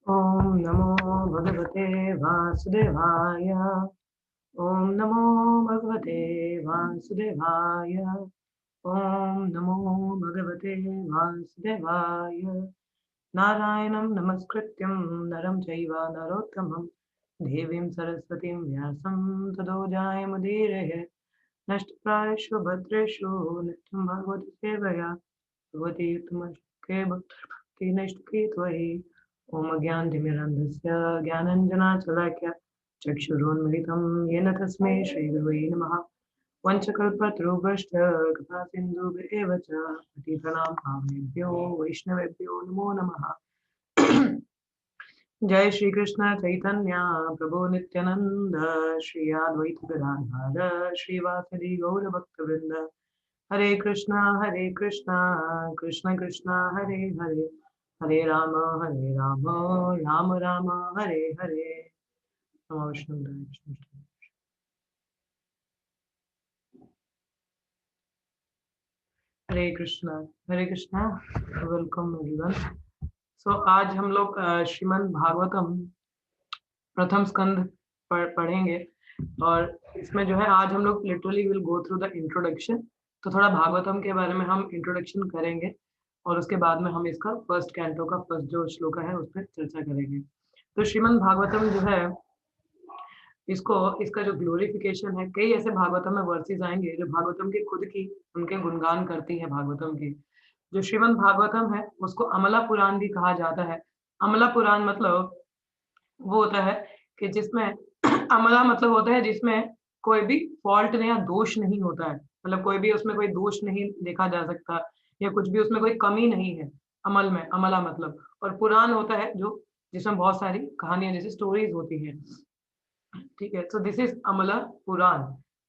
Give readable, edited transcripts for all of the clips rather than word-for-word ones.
ॐ नमो भगवते वासुदेवाय। ॐ नमो भगवते वासुदेवाय। ॐ नमो भगवते वासुदेवाय। नारायणं नमस्कृत्यं नरं चैव नरोत्तमं देवीं सरस्वतीं व्यासं ततो जयमुदीरये। नष्टप्रायेषु भद्रेषु नित्यं भगवती सेवया भगवती उत्तमश्लोके भक्तिर्भक्तिनैष्टिकी त्वयि। ॐ अज्ञानतिमिरान्धस्य ज्ञानाञ्जनाशलाकया चक्षुरुन्मिलितं येन तस्मै श्रीगुरुवे नमः। वञ्चकल्पतरुभ्यश्च कृपासिन्धुभ्येव च पतितानां पावनेभ्यो वैष्णवेभ्यो नमो नमः। जय श्री कृष्ण चैतन्य प्रभु नित्यानंद श्री अद्वैत गदाधर श्रीवासदि गौर भक्त वृंद। हरे कृष्णा कृष्ण कृष्णा हरे हरे, हरे राम राम राम हरे हरे। नमः विष्णुदेवाय विष्णुदेवाय। हरे कृष्णा वेलकम एवरीवन। सो आज हम लोग श्रीमद् भागवतम प्रथम स्कंद पढ़ेंगे और इसमें जो है आज हम लोग literally will go through the introduction. तो थोड़ा भागवतम के बारे में हम इंट्रोडक्शन करेंगे और उसके बाद में हम इसका फर्स्ट कैंटो का फर्स्ट जो श्लोक है उस पर चर्चा करेंगे। तो श्रीमद् भागवतम जो है इसको इसका जो ग्लोरिफिकेशन है, कई ऐसे भागवतम में वर्सेस आएंगे जो भागवतम की खुद की उनके गुणगान करती है भागवतम की। जो श्रीमद् भागवतम है उसको अमला पुराण भी कहा जाता है। अमला पुराण मतलब वो होता है कि जिसमें अमला मतलब होता है जिसमें कोई भी फॉल्ट या दोष नहीं होता है, मतलब कोई भी उसमें कोई दोष नहीं देखा जा सकता या कुछ भी उसमें कोई कमी नहीं है अमल में। अमला मतलब, और पुराण होता है जो जिसमें बहुत सारी कहानियां जैसे स्टोरीज होती हैं। ठीक है, तो दिस इज अमला पुराण।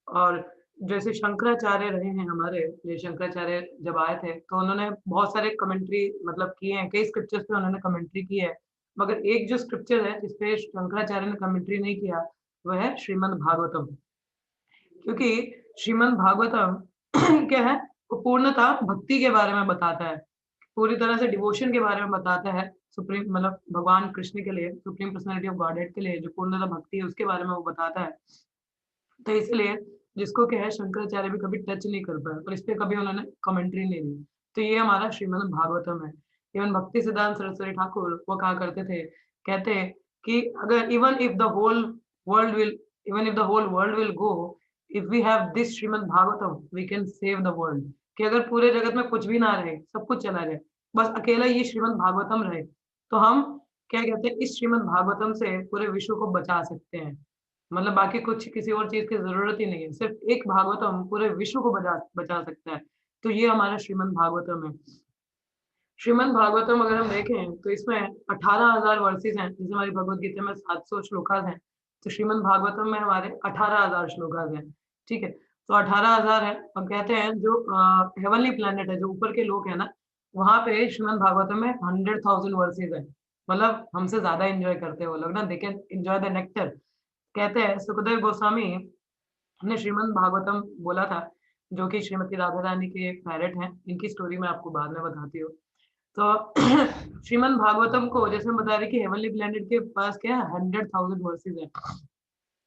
और जैसे शंकराचार्य रहे हैं हमारे, ये शंकराचार्य जब आए थे तो उन्होंने बहुत सारे कमेंट्री मतलब किए हैं, कई स्क्रिप्चर्स पे उन्होंने कमेंट्री की है। मगर एक जो स्क्रिप्चर है जिसपे शंकराचार्य ने कमेंट्री नहीं किया वह है श्रीमद् भागवतम। क्योंकि श्रीमद् भागवतम क्या है, वो पूर्णतः भक्ति के बारे में बताता है, पूरी तरह से डिवोशन के बारे में बताता है। सुप्रीम मतलब भगवान कृष्ण के लिए, सुप्रीम पर्सनालिटी ऑफ गॉडहेड के लिए जो पूर्णतः भक्ति है उसके बारे में वो बताता है। तो इसलिए जिसको क्या है शंकराचार्य भी कभी टच नहीं कर पाए और इस पे कभी उन्होंने कमेंट्री नहीं दी। तो ये हमारा श्रीमद् भागवतम है। इवन भक्ति सिद्धांत सरस्वती ठाकुर वो कहा करते थे, कहते कि अगर even if the whole world will go, if we have this Shrimad Bhagavatam we can save the world. कि अगर पूरे जगत में कुछ भी ना रहे, सब कुछ चला जाए, बस अकेला ये श्रीमद् भागवतम रहे, तो हम क्या कहते हैं इस श्रीमद् भागवतम से पूरे विश्व को बचा सकते हैं। मतलब बाकी कुछ किसी और चीज की जरूरत ही नहीं है, सिर्फ एक भागवतम पूरे विश्व को बचा बचा सकता है। तो ये हमारा श्रीमद् भागवतम है। श्रीमद् भागवतम अगर हम देखें तो इसमें 18,000 वर्सेस हैं, जैसे हमारी भगवत गीता में 700 श्लोकास हैं, तो श्रीमद् भागवतम में हमारे 18,000 श्लोकास हैं। ठीक है, तो 18,000 है और कहते हैं जो हेवनली प्लेनेट है, जो ऊपर के लोग है ना, वहां पे श्रीमद् भागवतम में 100,000 वर्सेस है। मतलब हमसे ज्यादा एंजॉय करते हैं वो लोग ना, they can enjoy the nectar. कहते हैं सुखदेव गोस्वामी ने श्रीमद् भागवतम बोला था, जो कि श्रीमती राधा रानी के पैरेट हैं, इनकी स्टोरी मैं आपको बाद में बताती हूँ। तो श्रीमद् भागवतम को जैसे मैं बता रही कि हेवनली प्लेनेट के पास क्या है 100,000 वर्सेज है,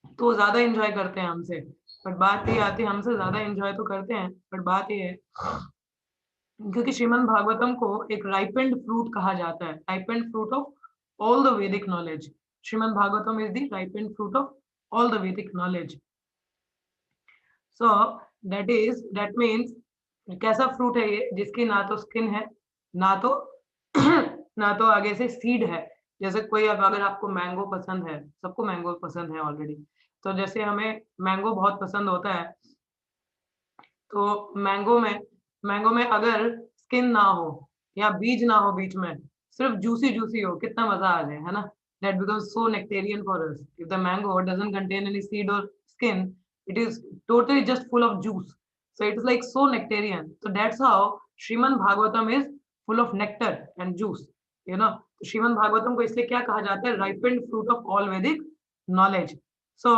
तो वो ज्यादा एंजॉय करते हैं हमसे। बट बात ये आती है, हमसे ज्यादा एंजॉय तो करते हैं, बट बात ये है क्योंकि श्रीमद् भागवतम को एक राइपेंड फ्रूट कहा जाता है, ripened fruit of all the Vedic knowledge. Shrimad Bhagavatam is the ripened fruit of all the Vedic knowledge. So that means कैसा फ्रूट है ये, जिसकी ना तो स्किन है, ना तो ना तो आगे से सीड है। जैसे कोई अगर आपको मैंगो पसंद है, सबको मैंगो पसंद है ऑलरेडी, तो जैसे हमें मैंगो बहुत पसंद होता है, तो मैंगो में अगर स्किन ना हो या बीज ना हो बीच में, सिर्फ जूसी जूसी हो, कितना मजा आ जाए, है ना। That becomes so nectarean for us. If the mango doesn't contain any seed और skin, it is totally just full of juice, so it is like so nectarian. So that's how Srimad Bhagavatam is full of nectar and juice, you know. Srimad Bhagavatam को इसलिए क्या कहा जाता है, ripened fruit of all Vedic knowledge. So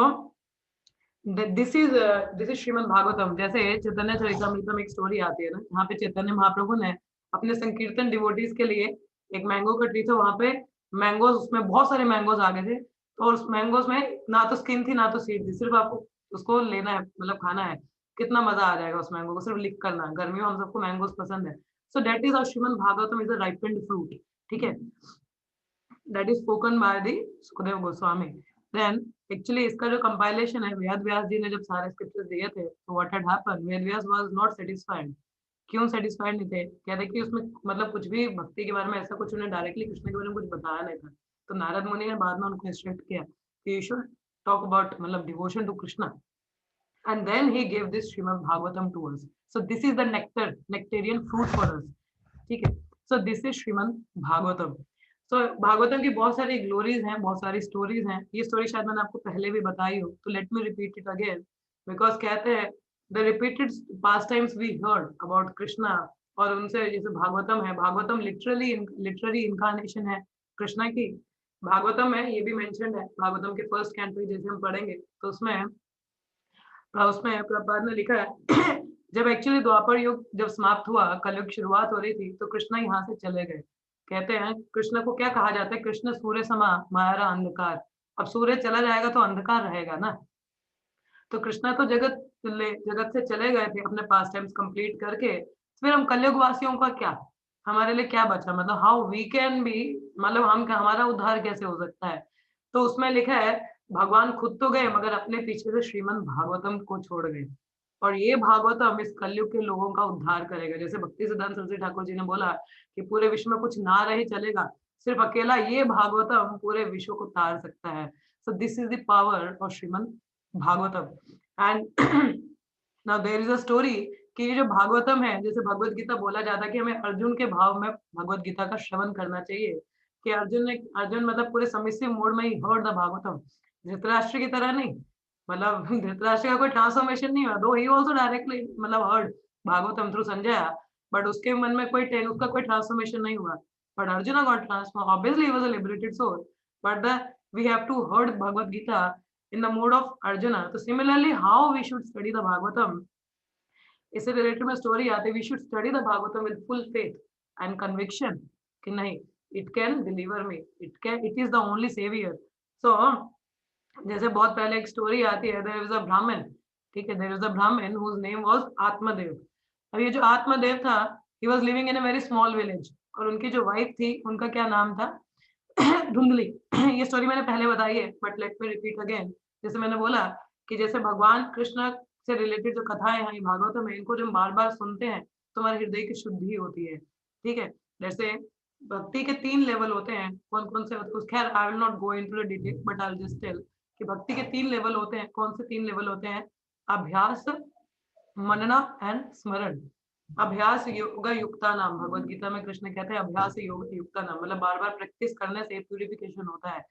this is Shrimad Bhagavatam. जैसे चैतन्य चरितमृत में एक story आती है ना, यहाँ पे चैतन्य महाप्रभु ने अपने संकीर्तन डिवोटीज के लिए, एक मैंगो का ट्री था वहां पे, मैंगोज, उसमें बहुत सारे मैंगोज आ गए थे, तो उस मैंगोज में ना तो स्किन थी ना तो सीड थी, सिर्फ आपको उसको लेना है, मतलब खाना है। कितना मजा आ जाएगा उस मैंगो को सिर्फ लिक करना। गर्मियों में हम सबको मैंगोज पसंद है। So that is our Shrimad Bhagavatam is a ripened fruit, ठीक है, that is spoken by the Sukhdev Goswami. Then actually इसका जो कंपाइलेशन है, वेद व्यास जी ने जब सारे स्क्रिप्चर्स दिए थे, तो what had happened, Ved Vyas was not satisfied. क्यों सेटिस्फाइड नहीं थे? कहते कि उसमें मतलब कुछ भी भक्ति के बारे में ऐसा कुछ उन्हें डायरेक्टली कृष्ण के बारे में कुछ बताया नहीं था। तो नारद मुनि ने बाद में उनको इंस्ट्रक्ट किया कि यू शुड टॉक अबाउट मतलब devotion to Krishna, and then he gave this Srimad Bhagavatam to us. So this is the nectarian fruit for us. ठीक है, so this is Srimad Bhagavatam. So Bhagavatam की बहुत सारी ग्लोरीज हैं, बहुत सारी स्टोरीज हैं। ये स्टोरी शायद मैंने आपको पहले भी बताई हो, तो let me repeat it again, because कहते हैं the repeated pastimes we heard about Krishna, और उनसे जैसे भागवतम है, भागवतम लिटरली लिटररी इनकारनेशन है कृष्णा की। भागवतम में ये भी मेंशन्ड है, भागवतम के फर्स्ट कैंटो जैसे हम पढ़ेंगे तो उसमें उसमें प्रभुपाद ने लिखा है जब एक्चुअली द्वापर युग जब समाप्त हुआ, कलयुग शुरुआत हो रही थी, तो कृष्ण यहाँ से चले गए। कहते हैं कृष्ण को क्या कहा जाता है, कृष्ण सूर्य समा माया अंधकार। अब सूर्य चला जाएगा तो अंधकार रहेगा ना, तो कृष्णा तो जगत से चले गए थे अपने पास टाइम्स कंप्लीट करके। फिर हम कलयुग वासियों का क्या, हमारे लिए क्या बचा, मतलब हाउ वी कैन बी, मतलब हम हमारा उद्धार कैसे हो सकता है। तो उसमें लिखा है भगवान खुद तो गए मगर अपने पीछे से श्रीमद् भागवतम को छोड़ गए, और ये भागवतम इस कलयुग के लोगों का उद्धार करेगा। जैसे भक्ति सिद्धांत सरस्वती ठाकुर जी ने बोला कि पूरे विश्व में कुछ ना रहे चलेगा, सिर्फ अकेला ये भागवतम पूरे विश्व को तार सकता है। So this is the power of Shrimad Bhagavatam. And now there is a story कि ये जो भागवतम है, जैसे भगवत गीता बोला जाता है कि हमें अर्जुन के भाव में भगवत गीता का श्रवण करना चाहिए, कि अर्जुन मतलब पूरे सबमिसिव मोड में he heard the Bhagavatam, Dhritarashtra की तरह नहीं। मतलब धृतराष्ट्र का कोई ट्रांसफॉर्मेशन नहीं हुआ, दो ही आल्सो डायरेक्टली मतलब heard Bhagavatam through Sanjay, but उसके मन में उसका कोई ट्रांसफॉर्मेशन नहीं हुआ। But Arjun got transform, obviously he was a liberated soul, but the we have to heard Bhagavad Gita in the mode of Arjuna. So similarly, how we should study the Bhagavatam, इससे related में story आती है, we should study the Bhagavatam with full faith and conviction कि नहीं, it can deliver me, it is the only saviour. So जैसे बहुत पहले एक स्टोरी आती है, देयर इज अ ब्राह्मण, ठीक है, देयर इज अ ब्राह्मण हुज नेम वाज आत्मदेव। अब ये जो आत्मदेव था, he was living in a very small village, और उनकी जो वाइफ थी उनका क्या नाम था धुंधली। ये स्टोरी मैंने पहले बताई है, but let me repeat again. जैसे मैंने बोला कि जैसे भगवान कृष्ण से रिलेटेड जो कथाएं हैं ये भागवत में, इनको जब बार बार सुनते हैं तो हमारे हृदय की शुद्धि होती है, ठीक है। जैसे भक्ति के 3 लेवल होते हैं, कौन-कौन से होते हैं, खैर I will not go into the detail, but I will just tell कि भक्ति के 3 लेवल होते हैं। कौन से 3 लेवल होते हैं? अभ्यास, मनना एंड स्मरण। अभ्यास योगा युक्ता नाम, भगवत गीता में कृष्ण कहते हैं अभ्यास योग युक्ता नाम, मतलब बार बार प्रैक्टिस करने से प्यूरिफिकेशन होता है।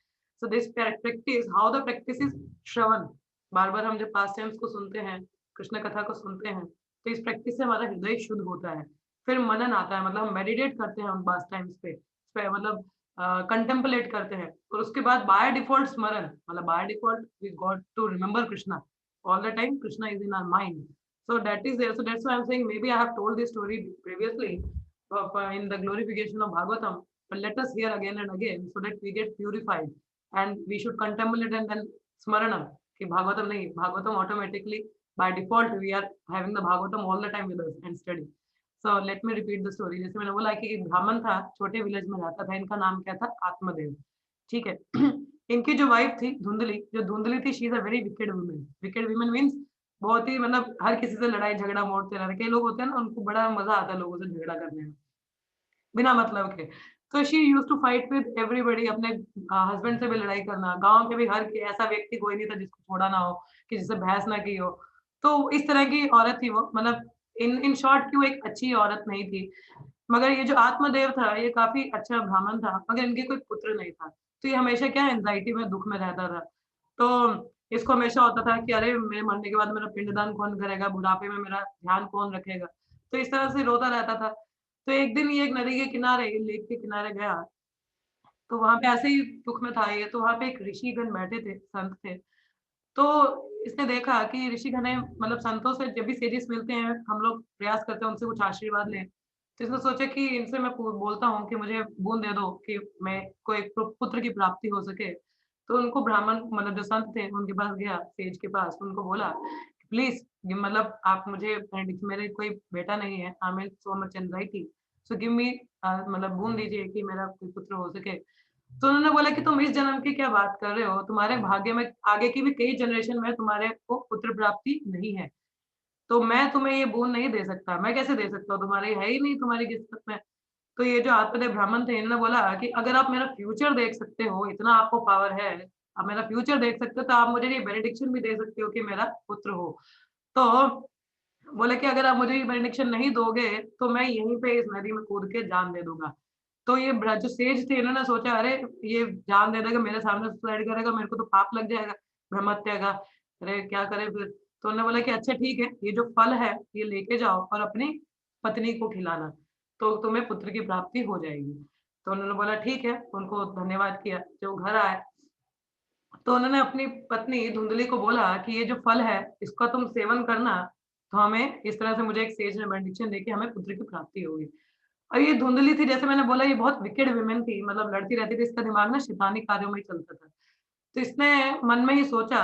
So this practice, how the practice is shravan, बार बार हम जब पास्ट टाइम्स को सुनते हैं, कृष्ण कथा को सुनते हैं, तो इस प्रैक्टिस से हमारा हृदय शुद्ध होता है। फिर मनन आता है, मतलब हम मेडिटेट करते हैं उन पास्ट टाइम्स पे मतलब कंटेम्पलेट करते हैं, और उसके बाद बाय डिफॉल्ट स्मरण, मतलब by default we got to remember Krishna all the time, krishna is in our mind, so that is there. So that's why I'm saying maybe I have told this story previously of, in the glorification of bhagavatam, but let us hear again and again so that we get purified, and we should contemplate and then smarana ki bhagavatam nahi, bhagavatam automatically by default we are having the bhagavatam all the time with us and study. So let me repeat the story. जैसे मैंने बोला कि एक ब्राह्मण था, छोटे village में रहता था, इनका नाम क्या था, आत्मदेव, ठीक है। इनकी जो वाइफ थी धुंधली, जो धुंधली थी, she is a very wicked woman. Wicked woman means बहुत ही मतलब हर किसी से लड़ाई झगड़ा मोड़ते रहते। कई लोग होते हैं ना, उनको बड़ा मजा आता है लोगों से झगड़ा करने में बिना मतलब के। तो she use to fight with everybody, अपने हस्बैंड से भी लड़ाई करना, गांव के भी हर ऐसा व्यक्ति कोई नहीं था जिसको छोड़ा ना हो, कि जिसे बहस ना की हो। तो इस तरह की औरत थी वो, मतलब इन शॉर्ट की वो एक अच्छी औरत नहीं थी। मगर ये जो आत्मदेव था ये काफी अच्छा ब्राह्मण था, मगर इनके कोई पुत्र नहीं था। तो ये हमेशा क्या एंजाइटी में, दुख में रहता था। तो इसको हमेशा होता था कि अरे मेरे मरने के बाद मेरा पिंडदान कौन करेगा, बुढ़ापे में मेरा ध्यान कौन रखेगा। तो इस तरह से रोता रहता था। तो एक दिन ये एक नदी के किनारे, लेक के किनारे गया, तो वहां पे ऐसे ही दुख में था ये, तो वहां पे एक ऋषिगण बैठे थे, संत थे। तो इसने देखा कि ऋषिगण है, मतलब संतों से जब भी सेजिस मिलते हैं हम लोग प्रयास करते हैं उनसे कुछ आशीर्वाद लें। तो इसने सोचा कि इनसे मैं बोलता हूँ कि मुझे बूंद दे दो कि मैं को एक पुत्र की प्राप्ति हो सके। तो उनको ब्राह्मण मतलब जो संत थे उनके पास गया, सेज के पास, उनको बोला प्लीज़ ये मतलब आप मुझे मेरे कोई बेटा नहीं है, I am so much anxiety, so give me मतलब बूंद दीजिए कि मेरा कोई पुत्र हो सके। तो उन्होंने बोला कि तुम इस जन्म की क्या बात कर रहे हो? तुम्हारे भाग्य में आगे की भी कई जनरेशन में तुम्हारे को पुत्र प्राप्ति नहीं है। तो मैं तुम्हें ये बोन नहीं दे सकता, मैं कैसे दे सकता हूँ? तुम्हारी है ही नहीं तुम्हारी किस्मत में। तो ये जो आत्मदेव ब्राह्मण थे इन्होंने बोला कि अगर आप मेरा फ्यूचर देख सकते हो, इतना आपको पावर है, आप मेरा फ्यूचर देख सकते हो तो आप मुझे ये बेनेडिक्शन भी दे सकते हो कि मेरा पुत्र हो। तो बोले कि अगर आप मुझे ये बेनेडिक्शन नहीं दोगे, तो मैं यहीं पे इस नदी में कूद के जान दे दूँगा। तो ये जो सेज थे इन्होंने सोचा अरे! ये जान दे देगा, मेरे सामने सुसाइड करेगा, मेरे को तो पाप लग जाएगा ब्रह्म हत्या का। अरे! क्या करें फिर? तो उन्होंने बोला कि अच्छा ठीक है, ये जो फल है, ये लेके जाओ और अपनी पत्नी को खिलाना, तो तुम्हें पुत्र की प्राप्ति हो जाएगी। तो उन्होंने बोला ठीक है, उनको धन्यवाद किया। जब वो घर आए तो उन्होंने अपनी पत्नी धुंधली को बोला कि ये जो फल है, इसका तुम सेवन करना, तो हमें इस तरह से मुझे एक सेज ने बेनेडिक्शन देके हमें पुत्र की प्राप्ति होगी। और ये धुंधली थी जैसे मैंने बोला ये बहुत विकेड वुमन थी, मतलब लड़ती रहती थी, इसका दिमाग ना शैतानी कार्यों में ही चलता था। तो इसने मन में ही सोचा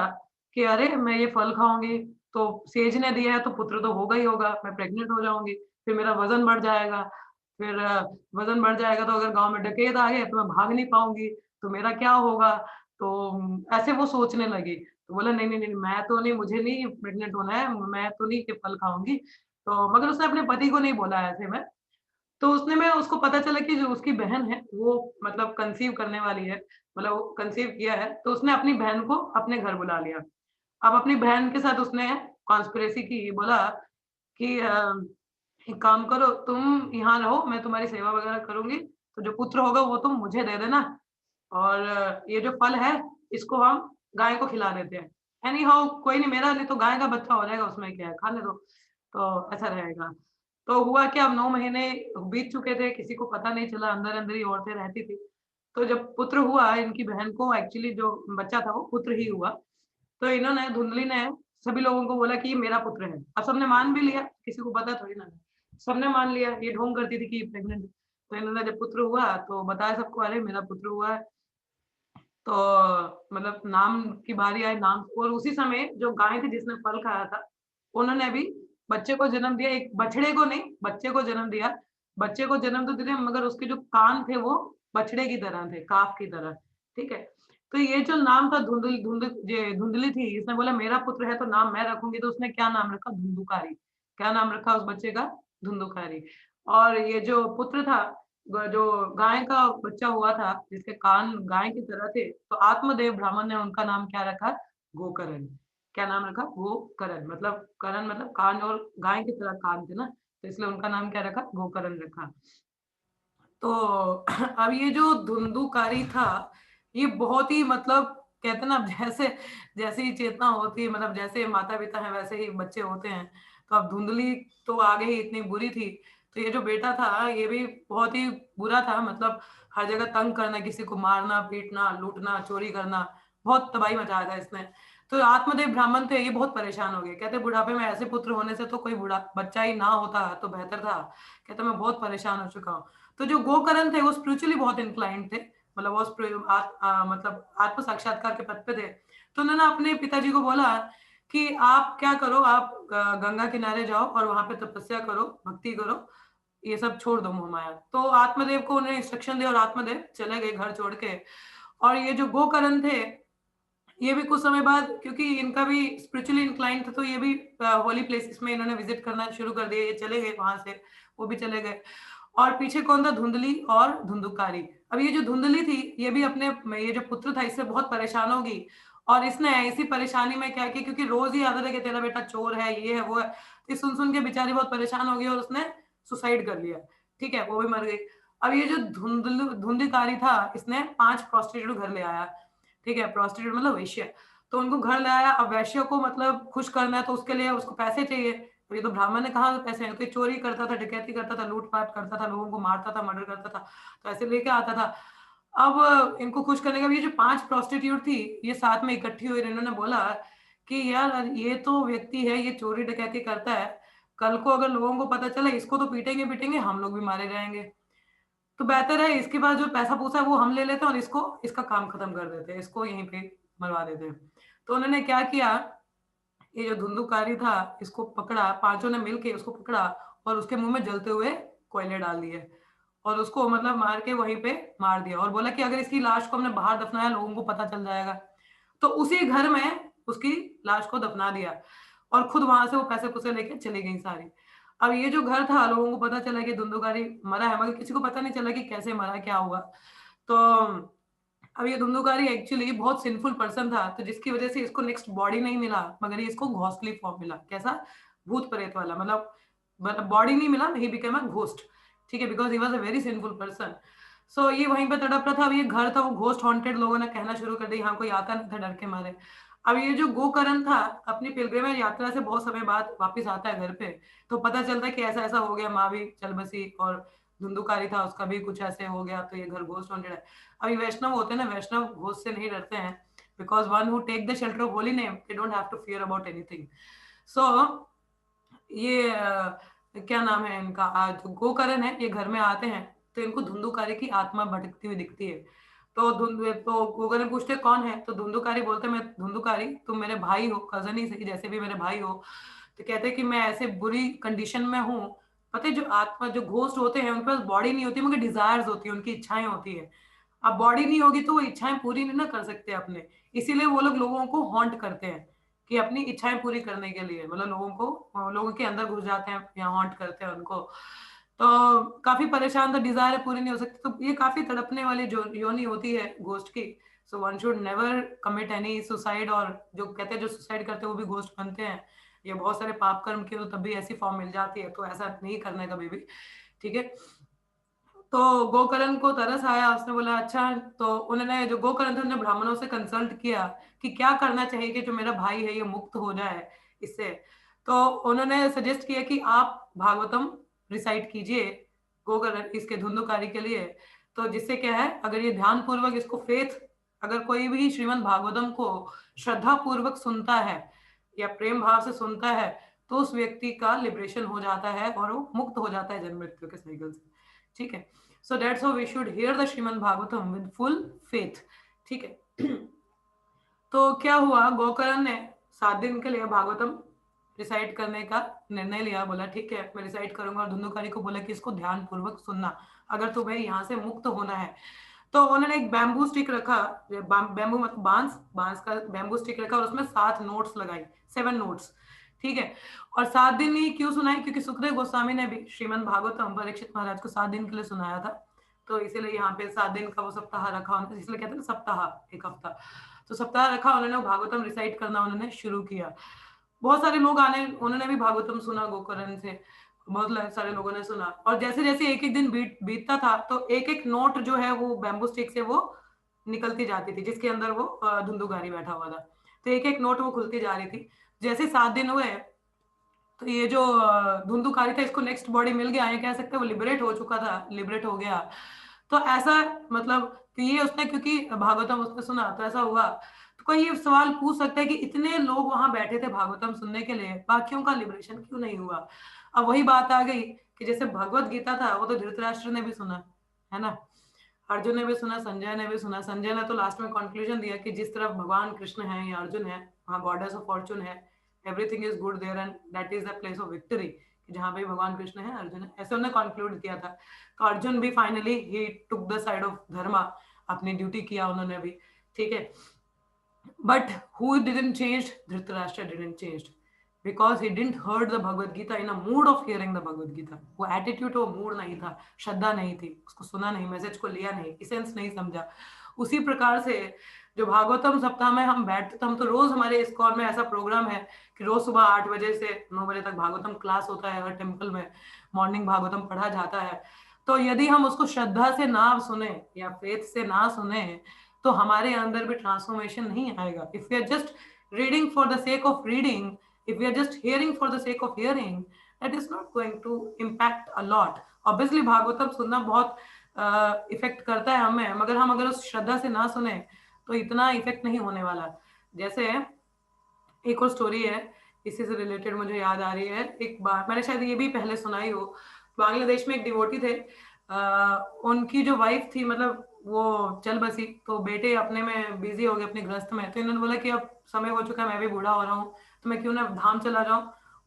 कि अरे! मैं ये फल खाऊँगी, तो सेज ने दिया है तो पुत्र तो होगा ही होगा, मैं प्रेग्नेंट हो जाऊँगी, फिर मेरा वज़न बढ़ जाएगा, फिर वज़न बढ़ जाएगा तो अगर गाँव में डकैत आ गए तो मैं भाग नहीं पाऊँगी, तो मेरा क्या होगा? तो ऐसे वो सोचने लगी। तो बोला नहीं, नहीं, नहीं, मैं तो नहीं मुझे नहीं प्रेग्नेंट होना है, मैं तो नहीं ये फल खाऊँगी। तो मगर उसने अपने पति को नहीं बोला ऐसे में। तो उसको पता चला कि जो उसकी बहन है, वो मतलब कंसीव करने वाली है, मतलब कंसीव किया है, तो उसने अपनी बहन को अपने घर बुला लिया। अब अपनी बहन के साथ उसने कॉन्स्पिरेसी की, बोला कि एक काम करो, तुम यहाँ रहो, मैं तुम्हारी सेवा वगैरह करूँगी, तो जो पुत्र होगा वो तुम मुझे दे देना और ये जो फल है, इसको हम गाय को खिला देते हैं। एनी हाउ कोई नहीं मेरा नहीं तो गाय का बच्चा हो जाएगा, उसमें क्या है, खाने दो। तो ऐसा रहेगा। तो हुआ क्या अब 9 महीने बीत चुके थे, किसी को पता नहीं चला, अंदर-अंदर ही औरतें रहती थी। तो जब पुत्र हुआ, इनकी बहन को एक्चुअली जो बच्चा था वो पुत्र ही हुआ। तो इन्होंने धुंधली ने सभी लोगों को बोला कि ये मेरा पुत्र है। अब सबने मान भी लिया, किसी को पता थोड़ी ना है। सबने मान लिया, ये ढोंग करती थी कि ये प्रेग्नेंट है। तो इन्होंने जब पुत्र हुआ तो बताया सबको अरे मेरा पुत्र हुआ है। तो मतलब नाम की बारी आई नाम और उसी समय जो गाय थी जिसने फल खाया था, उन्होंने भी बच्चे को जन्म दिया, एक बछड़े को नहीं, बच्चे को जन्म दिया। बच्चे को जन्म तो दे दिया मगर उसके जो कान थे वो बछड़े की तरह थे, काफ की तरह, ठीक है? तो ये जो नाम था धुंधली थी, इसने बोला मेरा पुत्र है तो नाम मैं रखूँगी तो उसने क्या नाम रखा? धुंधुकारी। क्या नाम रखा उस बच्चे का? धुंधुकारी। और ये जो पुत्र था जो गाय का बच्चा हुआ था, जिसके कान गाय की तरह थे, तो आत्मदेव ब्राह्मण ने उनका नाम क्या रखा? गोकर्ण। क्या नाम रखा? गोकर्ण मतलब कर्ण मतलब कान और गाय की तरह कान थे ना, तो इसलिए उनका नाम क्या रखा? गोकर्ण रखा। तो अब ये जो धुंधुकारी था, ये बहुत ही मतलब कहते हैं ना जैसे जैसे ही चेतना होती है मतलब जैसे माता-पिता हैं वैसे ही बच्चे होते हैं। तो अब धुंधली तो आगे ही इतनी बुरी थी, तो ये जो बेटा था ये भी बहुत ही बुरा था मतलब हर जगह तंग करना, किसी को मारना, पीटना, लूटना, चोरी करना, बहुत तबाही मचाया था इसने। तो आत्मदेव ब्राह्मण थे ये बहुत परेशान हो गए, कहते बुढ़ापे में ऐसे पुत्र होने से तो कोई बूढ़ा बच्चा ही ना होता तो बेहतर था। कहते मैं बहुत परेशान हो चुका हूँ। तो जो गोकर्ण थे वो स्पिरिचुअली बहुत इंक्लाइंड थे मतलब वो मतलब आत्म साक्षात्कार के पथ पे थे। तो उन्होंने अपने पिताजी को बोला कि आप क्या करो आप गंगा किनारे जाओ और वहाँ पे तपस्या करो, भक्ति करो, ये सब छोड़ दो मोह माया। तो आत्मदेव को उन्होंने इंस्ट्रक्शन दिया और आत्मदेव चले गए घर छोड़ के। और ये जो गोकर्ण थे ये भी कुछ समय बाद क्योंकि इनका भी स्पिरिचुअली इंक्लाइंड था तो ये भी होली प्लेसेस में इन्होंने विजिट करना शुरू कर दिया। ये चले गए वहाँ से, वो भी चले गए। और पीछे कौन था? धुंधली और धुंधुकारी। अब ये जो धुंधली थी, ये भी अपने ये जो पुत्र था इससे बहुत परेशान हो गई और इसने इसी परेशानी में क्या किया क्योंकि रोज़ ही आता था कि तेरा बेटा चोर है, ये है, वो है। तो सुन-सुन के बेचारी बहुत परेशान हो गई और उसने सुसाइड कर लिया। ठीक है? वो भी मर गई। अब ये जो धुंधुकारी था, इसने 5 प्रोस्टिट्यूट घर ले आया। ठीक है? प्रोस्टिट्यूट मतलब वेश्या। तो उनको घर ले आया, अब वेश्या को मतलब खुश करना है तो उसके लिए उसको पैसे चाहिए। और ये तो ब्राह्मण ने कहाँ पैसे हैं, तो ये चोरी करता था, डकैती करता था, लूट-पाट करता था, लोगों को मारता था, मर्डर करता था, तो ऐसे लेके आता था। अब इनको खुश करने का भी ये जो 5 प्रोस्टिट्यूट थी, ये साथ में इकट्ठी हुई और इन्होंने बोला कि यार ये तो व्यक्ति है, ये चोरी डकैती करता है, कल को अगर लोगों को पता चला इसको तो पीटेंगे पीटेंगे, हम लोग भी मारे जाएंगे, तो बेहतर है इसके पास जो पैसा पूसा है वो हम ले लेते हैं और इसको इसका काम खत्म कर देते हैं, इसको यहीं पे मरवा देते हैं। तो उन्होंने क्या किया, ये जो धुंधुकारी था इसको पकड़ा, पांचों ने मिलके उसको पकड़ा और उसके मुंह में जलते हुए कोयले डाल दिए और उसको मतलब मार के वहीं पे मार दिया और बोला कि अगर इसकी लाश को हमने बाहर दफनाया लोगों को पता चल जाएगा। तो उसी घर में उसकी लाश को दफना दिया और खुद वहां से वो पैसे पुसे लेके चली गई सारी। अब ये जो घर था लोगों को पता चला कि धुंधुकारी मरा है, मगर किसी को पता नहीं चला कि कैसे मरा, क्या हुआ। तो अब ये धुंधुकारी एक्चुअली बहुत सिंफुल पर्सन था, तो जिसकी वजह से इसको नेक्स्ट बॉडी नहीं मिला, मगर ये इसको घोस्टली फॉर्म मिला। कैसा? भूत प्रेत वाला, मतलब बॉडी नहीं मिला, ही बिकेम अ घोस्ट। ठीक है, because he was a very sinful person. So ये वहीं पे तड़प रहा था। अब ये घर था वो घोस्ट हॉन्टेड, लोगों ने कहना शुरू कर दिया, यहाँ कोई आता नहीं था डर के मारे। अब ये जो गोकर्ण था अपनी पिलग्रिमेज यात्रा से बहुत समय बाद वापस आता है घर पे, तो पता चलता है कि ऐसा ऐसा हो गया, माँ भी चल बसी और धुंधुकारी था उसका भी कुछ ऐसे हो गया, तो ये घर घोस्ट हॉन्टेड है। अभी वैष्णव होते हैं ना, वैष्णव घोस्ट से नहीं डरते हैं, because one who take the shelter of holy name they don't have to fear about anything. So ये क्या नाम है इनका, जो गोकर्ण है, ये घर में आते हैं तो इनको धुंधुकारी की आत्मा भटकती हुई दिखती है। तो गोकर्ण पूछते कौन है, तो धुंधुकारी बोलते मैं धुंधुकारी, तुम मेरे भाई हो, कजन ही सही, जैसे भी मेरे भाई हो। तो कहते हैं कि मैं ऐसे बुरी कंडीशन में हूँ। पता है जो आत्मा, जो घोस्ट होते हैं उनके पास बॉडी नहीं होती मगर डिजायर्स होती है, उनकी इच्छाएं होती है। अब बॉडी नहीं होगी तो वो इच्छाएं पूरी नहीं ना कर सकते अपने, इसीलिए वो लोग लोगों को हॉन्ट करते हैं कि अपनी इच्छाएं पूरी करने के लिए, मतलब लोगों के अंदर घुस जाते हैं या हॉन्ट करते हैं उनको। तो काफी परेशान था, डिजायर पूरी नहीं हो सकती, तो ये काफी तड़पने वाली जो योनि होती है घोस्ट की। So one should never commit any suicide, और जो कहते हैं जो सुसाइड करते हैं वो भी घोस्ट बनते हैं। ये बहुत सारे पाप कर्म किए तो तब भी ऐसी फॉर्म मिल जाती है, तो ऐसा नहीं करना है कभी भी। ठीक है। तो गोकर्ण को तरस आया, उसने बोला अच्छा। तो उन्होंने जो गोकर्ण थे उन्होंने ब्राह्मणों से कंसल्ट किया कि क्या करना चाहिए कि जो मेरा भाई है ये मुक्त हो जाए इससे। तो उन्होंने सजेस्ट किया कि आप भागवतम रिसाइट कीजिए गोकर्ण इसके धुंधुकारी के लिए। तो जिससे क्या है, अगर ये ध्यान पूर्वक इसको फेथ, अगर कोई भी श्रीमद् भागवतम को श्रद्धा पूर्वक सुनता है या प्रेम भाव से सुनता है, तो उस व्यक्ति का लिबरेशन हो जाता है और वो मुक्त हो जाता है जन्म मृत्यु के साइकिल से। ठीक है। So that's how we should hear the Shrimad Bhagavatam with full faith. ठीक है। तो क्या हुआ, गोकर्ण ने 7 दिन के लिए भागवतम रिसाइट करने का निर्णय लिया। बोला ठीक है मैं रिसाइट करूंगा, और धुंधुकारी को बोला कि इसको ध्यान पूर्वक सुनना अगर तुम्हें यहाँ से मुक्त होना है। तो उन्होंने एक बैम्बू स्टिक रखा, बैम्बू मतलब बांस, बांस का बैम्बू स्टिक रखा और उसमें 7 नोट्स लगाई, 7 नोट्स। ठीक है। और 7 दिन ही क्यों सुनाई, क्योंकि सुखदेव गोस्वामी ने भी श्रीमद् भागवतम परीक्षित महाराज को 7 दिन के लिए सुनाया था। तो इसीलिए यहाँ पे 7 दिन का वो सप्ताह रखा, इसलिए कहते हैं ना सप्ताह, एक हफ्ता। तो सप्ताह रखा उन्होंने, भागवतम रिसाइट करना उन्होंने शुरू किया। बहुत सारे लोग आने, उन्होंने भी भागवतम सुना गोकर्ण से, बहुत सारे लोगों ने सुना। और जैसे जैसे एक एक दिन बीतता था तो एक एक नोट जो है वो बैम्बू स्टिक से वो निकलती जाती थी, जिसके अंदर वो धुंधुकारी बैठा हुआ था। तो एक एक नोट वो खुलती जा रही थी। जैसे 7 दिन हुए तो ये जो धुंधुकारी था इसको नेक्स्ट बॉडी मिल गया, ये कह सकते हैं वो लिबरेट हो चुका था, लिबरेट हो गया। तो ऐसा मतलब कि ये उसने क्योंकि भागवतम उसने सुना तो ऐसा हुआ। तो कोई ये सवाल पूछ सकता है कि इतने लोग वहां बैठे थे भागवतम सुनने के लिए, बाकियों का लिबरेशन क्यों नहीं हुआ। अब वही बात आ गई कि जैसे भगवत गीता था वो तो धृतराष्ट्र ने भी सुना, है ना, अर्जुन ने भी सुना, संजय ने भी सुना। संजय ने तो लास्ट में कंक्लूजन दिया कि जिस तरफ भगवान कृष्ण है या अर्जुन है वहाँ गॉडेस ऑफ फॉर्चून है, everything is good there and that is the place of victory, कि जहाँ पे भगवान कृष्ण है अर्जुन है, ऐसे उन्होंने कंक्लूड किया था। तो अर्जुन भी finally he took the side of dharma, अपनी ड्यूटी किया उन्होंने भी। ठीक है। But who didn't change? Dhritarashtra didn't change because he didn't heard the Bhagavad Gita in a mood of hearing the Bhagavad Gita. वो attitude वो mood नहीं था, श्रद्धा नहीं थी, उसको सुना नहीं, मैसेज को लिया नहीं, इसेंस नहीं समझा। उसी प्रकार से जो भागवतम सप्ताह में हम बैठते, तो हम तो रोज हमारे इस्कॉन में ऐसा प्रोग्राम है कि रोज सुबह 8 बजे से 9 बजे तक भागवतम क्लास होता है, हर टेम्पल में मॉर्निंग भागवतम पढ़ा जाता है। तो यदि हम उसको श्रद्धा से ना सुने या फेथ से ना सुने तो हमारे अंदर भी ट्रांसफॉर्मेशन नहीं आएगा। If we are just reading for the sake of reading, if we are just hearing for the sake of hearing, that is not going to impact a lot. Obviously Bhagavatam सुनना बहुत इफेक्ट करता है हमें, मगर हम अगर उस श्रद्धा से ना सुने तो इतना इफेक्ट नहीं होने वाला। जैसे एक और स्टोरी है इसी से रिलेटेड मुझे याद आ रही है, एक बार मैंने शायद ये भी पहले सुनाई हो। बांग्लादेश में एक डिवोटी थे, उनकी जो वाइफ थी, मतलब वो चल बसी, तो बेटे अपने में बिजी हो गए अपने गृहस्थ में, तो इन्होंने बोला कि अब समय हो चुका है, मैं भी बूढ़ा हो रहा हूँ, तो मैं क्यों ना धाम चला जाऊं,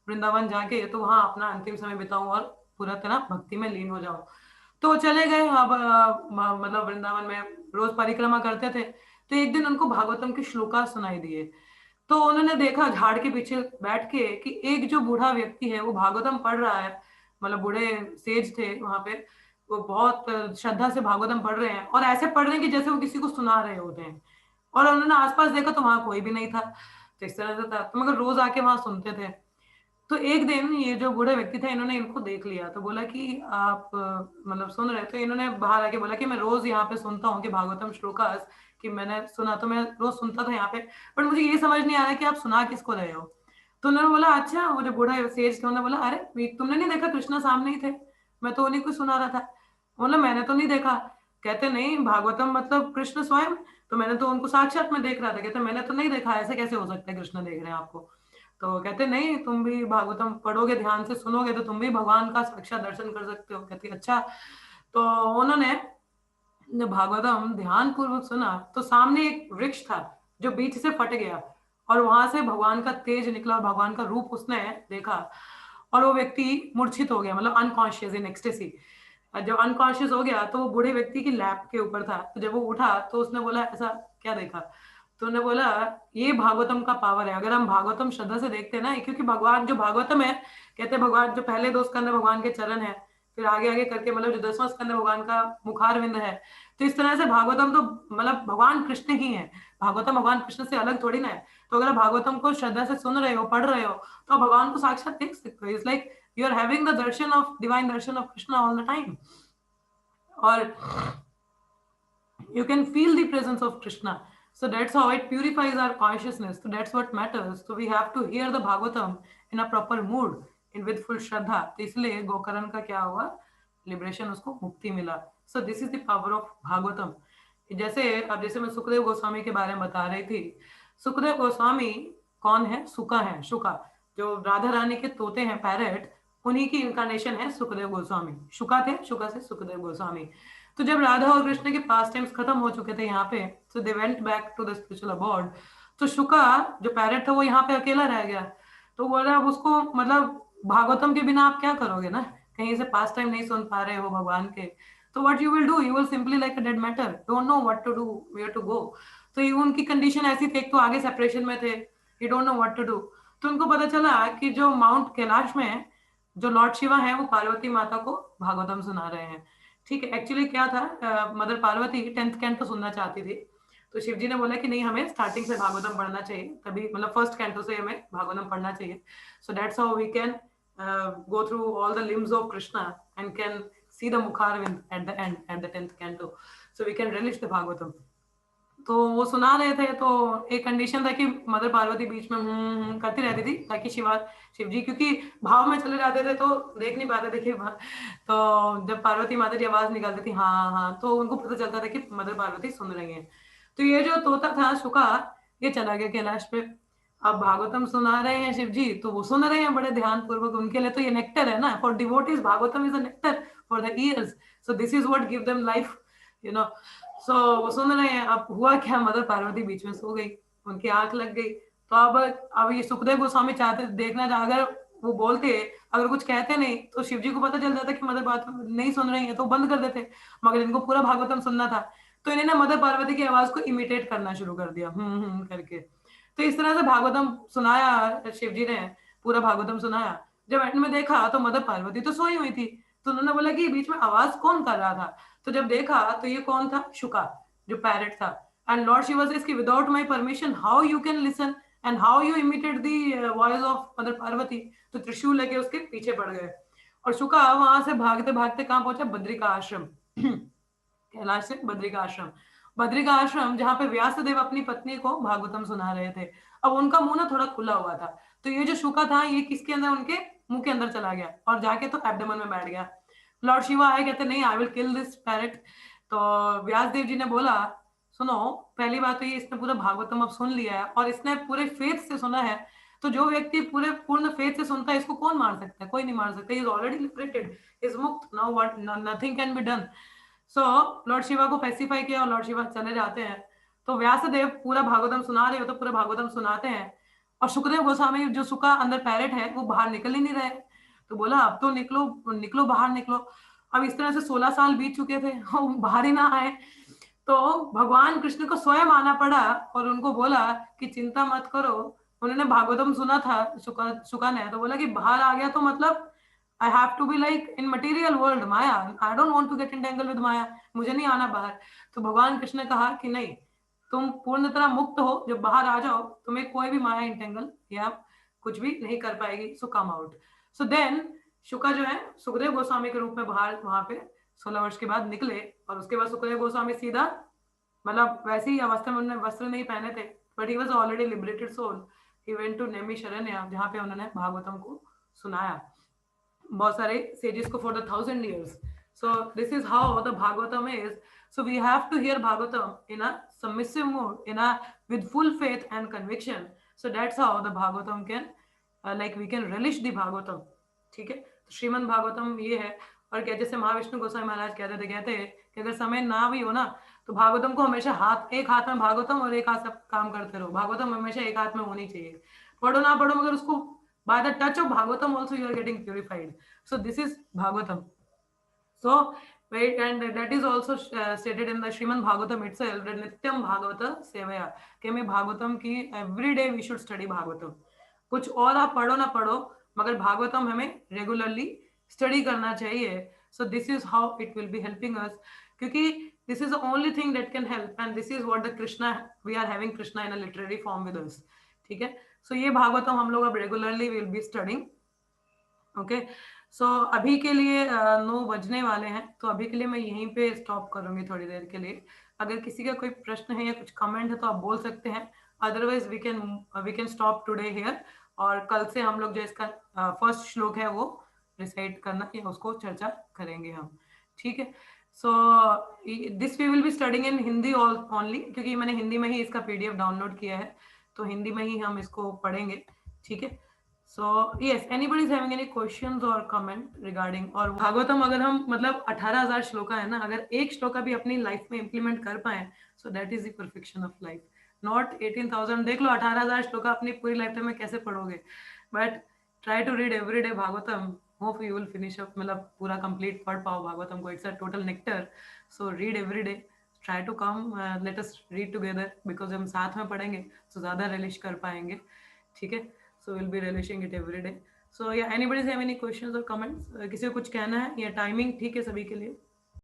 वृंदावन जाके तो वहां अपना अंतिम समय बिताऊं और पूरा तरह भक्ति में लीन हो जाऊं। तो चले गए। अब मतलब वृंदावन में रोज परिक्रमा करते थे, तो एक दिन उनको भागवतम के श्लोका सुनाई दिए। तो उन्होंने देखा झाड़ के पीछे बैठ के कि एक जो बूढ़ा व्यक्ति है वो भागवतम पढ़ रहा है, मतलब बूढ़े सेज थे वहां पे, वो बहुत श्रद्धा से भागवतम पढ़ रहे हैं, और ऐसे पढ़ रहे हैं कि जैसे वो किसी को सुना रहे होते हैं। और उन्होंने आसपास देखा तो वहां कोई भी नहीं था, तो इस तरह से था, तो मगर रोज आके वहां सुनते थे। तो एक दिन ये जो बूढ़े व्यक्ति थे, इन्होंने इनको देख लिया, तो बोला कि आप मतलब सुन रहे, तो इन्होंने बाहर आके बोला कि मैं रोज यहाँ पे सुनता हूँ कि भागवतम श्लोकास, कि मैंने सुना, तो मैं रोज सुनता था यहाँ पे, पर मुझे ये समझ नहीं आ रहा कि आप सुना किसको रहे हो। तो उन्होंने बोला अच्छा, वो जो बूढ़ा सेज थे, उन्होंने बोला अरे तुमने नहीं देखा, कृष्णा सामने ही थे, मैं तो उन्हीं को सुना रहा था। बोला मैंने तो नहीं देखा। कहते नहीं, भागवतम मतलब कृष्ण स्वयं, तो मैंने तो उनको साक्षात में देख रहा था। कहते मैंने तो नहीं देखा, ऐसे कैसे हो सकता है, कृष्ण देख रहे हैं आपको। तो कहते नहीं, तुम भी भागवतम पढ़ोगे, ध्यान से सुनोगे, तो तुम भी भगवान का साक्षात दर्शन कर सकते हो। कहती अच्छा। तो उन्होंने जब भागवतम ध्यान पूर्वक सुना, तो सामने एक वृक्ष था जो बीच से फट गया, और वहां से भगवान का तेज निकला, और भगवान का रूप उसने देखा, और वो व्यक्ति मूर्छित हो गया, मतलब अनकॉन्शियस इन एक्सटेसी। जब अनकॉन्शियस हो गया तो वो बूढ़े व्यक्ति की लैप के ऊपर था, तो जब वो उठा तो उसने बोला ऐसा क्या देखा। तो उन्होंने बोला ये भागवतम का पावर है, अगर हम भागवतम श्रद्धा से देखते हैं ना, क्योंकि भगवान जो भागवतम है, कहते हैं भगवान जो पहले दो स्कंद भगवान के चरण है, फिर आगे आगे करके मतलब जो 10वां स्कंद भगवान का मुखार विंद है। तो इस तरह से भागवतम तो मतलब भगवान कृष्ण ही है, भागवतम भगवान कृष्ण से अलग थोड़ी ना है। तो अगर भागवतम को श्रद्धा से सुन रहे हो, पढ़ रहे हो, तो आप भगवान को साक्षात देख सकते हो। It's like you are having the darshan of divine, darshan of Krishna all the time, और you can feel the presence of Krishna. So that's how it purifies our consciousness. So that's what matters. So we have to hear the Bhagavatam in a proper mood, in with full श्रद्धा। तो इसलिए गोकर्ण का क्या हुआ, liberation, उसको मुक्ति मिला। सो this is the power of Bhagavatam. जैसे अब जैसे मैं सुखदेव गोस्वामी के बारे में बता रही थी, सुखदेव गोस्वामी कौन है, सुका है, शुका, जो राधा रानी के तोते हैं, पैरेट, उन्हीं की इंकारनेशन है सुखदेव गोस्वामी। शुका थे, शुका से सुखदेव गोस्वामी। तो जब राधा और कृष्ण के पास टाइम्स खत्म हो चुके थे यहाँ पे, so they went back to the spiritual abode. तो शुका जो पैरेट था वो यहाँ पे अकेला रह गया। तो बोला अब उसको, मतलब भागवतम के बिना आप क्या करोगे ना, कहीं से पास टाइम नहीं सुन पा रहे हो भगवान के, तो what you will do, you will simply like a dead matter, don't know what to do, where to go. तो ये उनकी कंडीशन ऐसी थी, एक तो आगे सेपरेशन में थे, you don't know what to do. तो उनको पता चला कि जो माउंट कैलाश में जो लॉर्ड शिवा है, वो पार्वती माता को भागवतम सुना रहे हैं। ठीक है, एक्चुअली क्या था, मदर पार्वती 10th कैंटो सुनना चाहती थी, तो शिव जी ने बोला कि नहीं, हमें स्टार्टिंग से भागवतम पढ़ना चाहिए, तभी मतलब फर्स्ट कैंटो से हमें भागवतम पढ़ना चाहिए। So that's how we can go through all the limbs of Krishna and can see the Mukharvind at the end, at the 10th canto, so we can relish the Bhagavatam। तो वो सुना रहे थे, तो एक कंडीशन था कि mother Parvati बीच में करती रहती थी, ताकि शिव जी, क्योंकि भाव में चले जाते थे तो देख नहीं पाते थे कि तो जब पार्वती माता जी आवाज निकालती थी हाँ हाँ, तो उनको पता चलता था कि मदर पार्वती सुन रही हैं। तो ये जो तोता था शुका, ये चला गया कैलाश पे। अब भागवतम सुना रहे हैं शिव जी, तो वो सुन रहे हैं बड़े ध्यान पूर्वक, उनके लिए तो ये नेक्टर है ना, for devotees Bhagavatam is a nectar for the ears. So this is what give them life, you know. So वो सुन रहे हैं। अब हुआ क्या, मदर पार्वती बीच में सो गई, उनकी आंख लग गई। तो अब ये सुखदेव गोस्वामी चाहते देखना था, अगर वो बोलते, अगर कुछ कहते नहीं, तो शिव जी को पता चल जाता कि मदर बात नहीं सुन रही है, तो बंद कर देते। मगर इनको पूरा भागवतम सुनना था, तो इन्होंने मदर पार्वती की आवाज को इमिटेट करना शुरू कर दिया, करके। तो इस तरह से भागवतम सुनाया शिव जी ने, पूरा भागवतम सुनाया। जब एंड में देखा तो मदर पार्वती तो सोई हुई थी, तो उन्होंने बोला कि बीच में आवाज कौन कर रहा था। तो जब देखा तो ये कौन था, शुका, जो पैरेट था। एंड लॉर्ड शिवा सेज कि without my permission how you can listen and how you imitate the voice of mother Parvati. तो त्रिशूल लेके उसके पीछे पड़ गए, और शुका वहां से भागते भागते कहां पहुंचा, बद्रिका आश्रम। कैलाश से बद्रिका आश्रम, बद्रिका आश्रम जहाँ पे व्यासदेव अपनी पत्नी को भागवतम सुना रहे थे। अब उनका मुंह ना थोड़ा खुला हुआ था, तो ये जो शुका था ये किसके अंदर, उनके मुंह के अंदर चला गया, और जाके तो एब्डोमेन में बैठ गया। लॉर्ड शिवा आए, कहते नहीं, I will kill this parrot. तो व्यासदेव जी ने बोला सुनो, पहली बात तो ये, इसने पूरा भागवतम अब सुन लिया है, और इसने पूरे फेथ से सुना है, तो जो व्यक्ति पूरे पूर्ण फेथ से सुनता है, इसको कौन मार सकता है? कोई नहीं मार सकता. He is already liberated, is मुक्त. Now what? Nothing can be done. So Lord Shiva को पैसिफाई किया और लॉर्ड शिवा चले जाते हैं. तो व्यासदेव पूरा भागवतम सुना रहे हो, तो पूरा भागवतम सुनाते हैं. और सुखदेव गोस्वामी जो सुखा अंदर पैरेट है, वो बाहर निकल ही नहीं रहे. तो बोला अब तो निकलो निकलो बाहर निकलो. अब इस तरह से 16 साल बीत चुके थे, वो बाहर ही ना आए. तो भगवान कृष्ण को स्वयं आना पड़ा और उनको बोला कि चिंता मत करो. उन्होंने भागवतम सुना था शुका ने, तो बोला कि बाहर आ गया तो मतलब I have to be like in material world maya. I don't want to get entangled with maya. मुझे नहीं आना बाहर. तो भगवान कृष्ण ने कहा कि नहीं, तुम पूर्ण तरह मुक्त हो. जब बाहर आ जाओ तुम्हें कोई भी माया इंटेंगल या कुछ भी नहीं कर पाएगी. सो कम आउट. सो देन शुका जो है सुखदेव गोस्वामी के रूप में बाहर वहां पे 16 वर्ष के बाद निकले. और उसके बाद सुखदेव गोस्वामी सीधा मतलब वैसे ही अवस्था में, उन्होंने वस्त्र नहीं पहने थे, but he was already liberated soul. He went to Naimisharanya, जहाँ पे उन्होंने भागवतम को सुनाया बहुत सारे sages को for the 1,000 years. So this is how the Bhagavatam is. So we have to hear Bhagavatam in a submissive mood, with full faith and conviction. So that's how the Bhagavatam can we can relish the Bhagavatam. ठीक है. तो श्रीमद् भागवतम ये है. और क्या, जैसे महाविष्णु गोस्वामी महाराज कहते हैं कि अगर समय ना भी हो ना, तो भागवतम को हमेशा एक हाथ में भागवतम और एक हाथ से काम करते रहो. भागवतम हमेशा एक हाथ में होनी चाहिए. पढ़ो ना पढ़ो, मगर उसको by the touch of Bhagavatam also you are getting purified. So this is Bhagavatam. So wait, and that is also stated in the Srimad Bhagavatam itself, that Nityam Bhagavata Sevaya, कि हमें भागवतम की every day we should study Bhagavatam. कुछ और आप पढ़ो ना पढ़ो, मगर भागवतम हमें रेगुलरली स्टडी करना चाहिए. So this is how it will be helping us, क्योंकि this is the only thing that can help, and this is what the Krishna, we are having Krishna in a literary form with us. ठीक है. सो ये भागवतम हम लोग अब regularly will be studying. Okay. So अभी के लिए 9 बजने वाले हैं, तो अभी के लिए मैं यहीं पे स्टॉप करूंगी थोड़ी देर के लिए. अगर किसी का कोई प्रश्न है या कुछ कमेंट है तो आप बोल सकते हैं. Otherwise we can stop today here. और कल से हम लोग जो इसका फर्स्ट श्लोक है वो रिसाइट करना या उसको चर्चा करेंगे हम. ठीक है. So this we will be studying in Hindi only, क्योंकि मैंने हिंदी में ही इसका पीडीएफ डाउनलोड किया है, तो हिंदी में ही हम इसको पढ़ेंगे. ठीक है. So yes, anybody is having any questions और कमेंट रिगार्डिंग. और भागवतम अगर हम मतलब 18,000 श्लोका है ना, अगर एक श्लोका भी अपनी लाइफ में इंप्लीमेंट कर पाए, सो that is the perfection of life. Not 18,000. देख लो 18,000 श्लोका अपनी पूरी लाइफ टाइम में कैसे पढ़ोगे, but try to read every day Bhagavatam. Hope you will finish up, मतलब पूरा कंप्लीट पढ़ पाओ भागवतम को. It's a total nectar. So read every day. Try to come, let us read together, because हम साथ में पढ़ेंगे तो ज़्यादा रिलिश कर पाएंगे. ठीक है. So will be relishing it every day. So या एनीबडी हैव एनी क्वेश्चंस और कमेंट्स? किसी को कुछ कहना है या टाइमिंग ठीक है सभी के लिए?